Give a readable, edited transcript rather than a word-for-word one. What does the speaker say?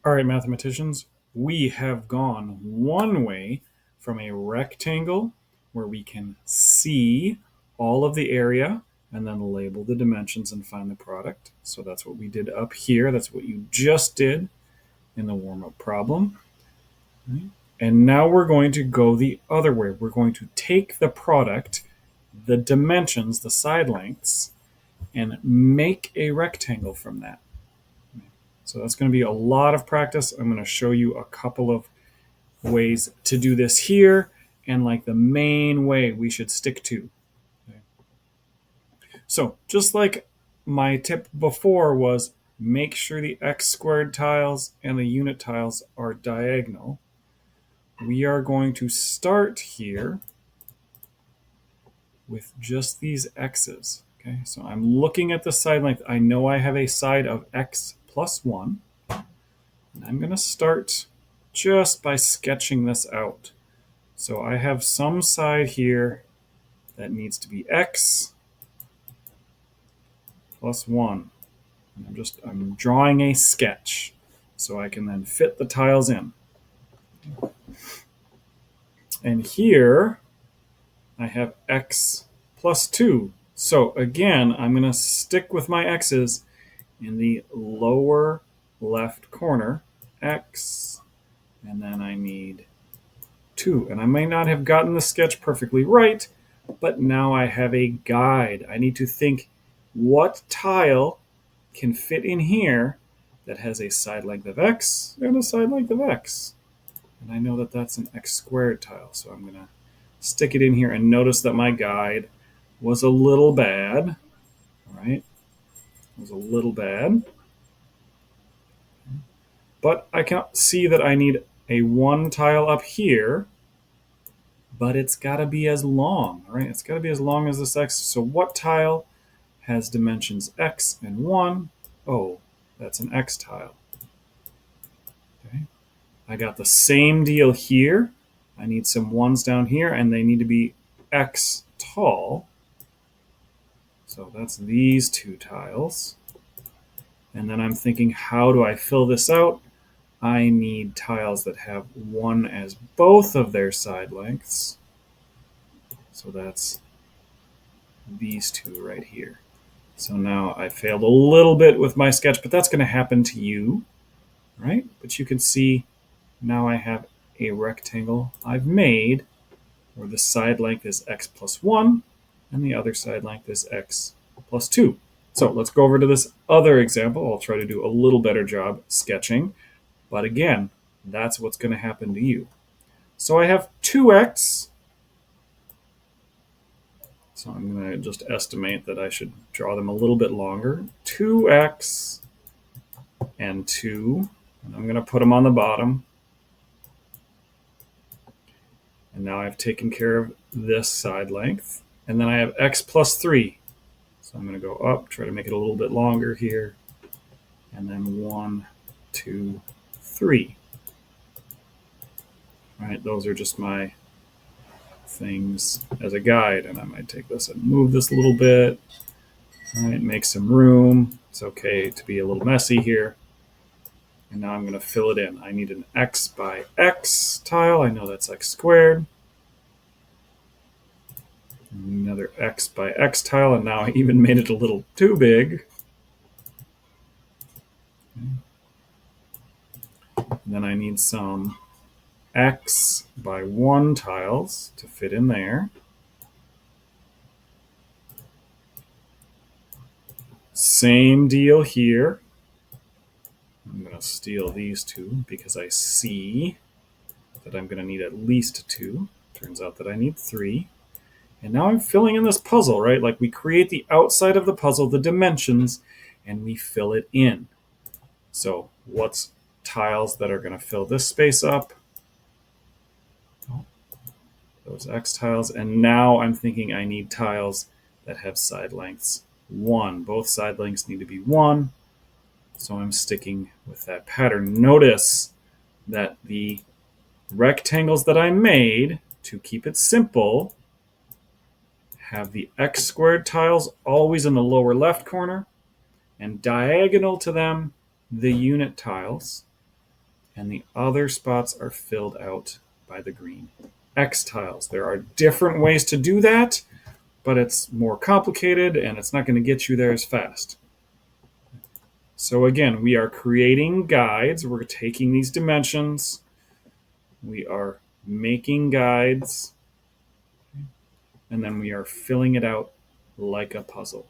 All right, mathematicians, we have gone one way from a rectangle where we can see all of the area and then label the dimensions and find the product. So that's what we did up here. That's what you just did in the warm-up problem. And now we're going to go the other way. We're going to take the product, the dimensions, the side lengths, and make a rectangle from that. So that's going to be a lot of practice. I'm going to show you a couple of ways to do this here and like the main way we should stick to. Okay. So just like my tip before was make sure the x squared tiles and the unit tiles are diagonal. We are going to start here with just these x's. Okay, so I'm looking at the side length. I know I have a side of x plus 1. And I'm going to start just by sketching this out. So I have some side here that needs to be x plus 1. And I'm drawing a sketch so I can then fit the tiles in. And here I have x plus 2. So again, I'm going to stick with my x's in the lower left corner, x, and then I need 2. And I may not have gotten the sketch perfectly right, but now I have a guide. I need to think what tile can fit in here that has a side length of x and a side length of x. And I know that that's an x squared tile, so I'm going to stick it in here and notice that my guide was a little bad. All right, it was a little bad. But I can see that I need a 1 tile up here, but it's got to be as long, right? It's got to be as long as this x. So what tile has dimensions x and 1? Oh, that's an x tile. Okay. I got the same deal here. I need some 1s down here, and they need to be x tall. So that's these 2 tiles. And then I'm thinking, how do I fill this out? I need tiles that have 1 as both of their side lengths. So that's these 2 right here. So now I failed a little bit with my sketch, but that's going to happen to you, right? But you can see now I have a rectangle I've made where the side length is x plus 1 and the other side length is x plus 2. So let's go over to this other example. I'll try to do a little better job sketching. But again, that's what's going to happen to you. So I have 2x. So I'm going to just estimate that I should draw them a little bit longer. 2x and 2. And I'm going to put them on the bottom. And now I've taken care of this side length. And then I have x plus 3. So I'm going to go up, try to make it a little bit longer here. And then 1, 2, 3. All right, those are just my things as a guide. And I might take this and move this a little bit. All right, make some room. It's okay to be a little messy here. And now I'm going to fill it in. I need an x by x tile. I know that's x squared. Another x by x tile, and now I even made it a little too big. And then I need some x by 1 tiles to fit in there. Same deal here. I'm going to steal these 2 because I see that I'm going to need at least 2. Turns out that I need 3. And now I'm filling in this puzzle, right? Like we create the outside of the puzzle, the dimensions, and we fill it in. So what's tiles that are going to fill this space up? Those x tiles. And now I'm thinking I need tiles that have side lengths 1. Both side lengths need to be 1. So I'm sticking with that pattern. Notice that the rectangles that I made, to keep it simple, have the x squared tiles always in the lower left corner, and diagonal to them, the unit tiles. and the other spots are filled out by the green X tiles. There are different ways to do that, but it's more complicated and it's not going to get you there as fast. So again, we are creating guides. We're taking these dimensions. We are making guides. And then we are filling it out like a puzzle.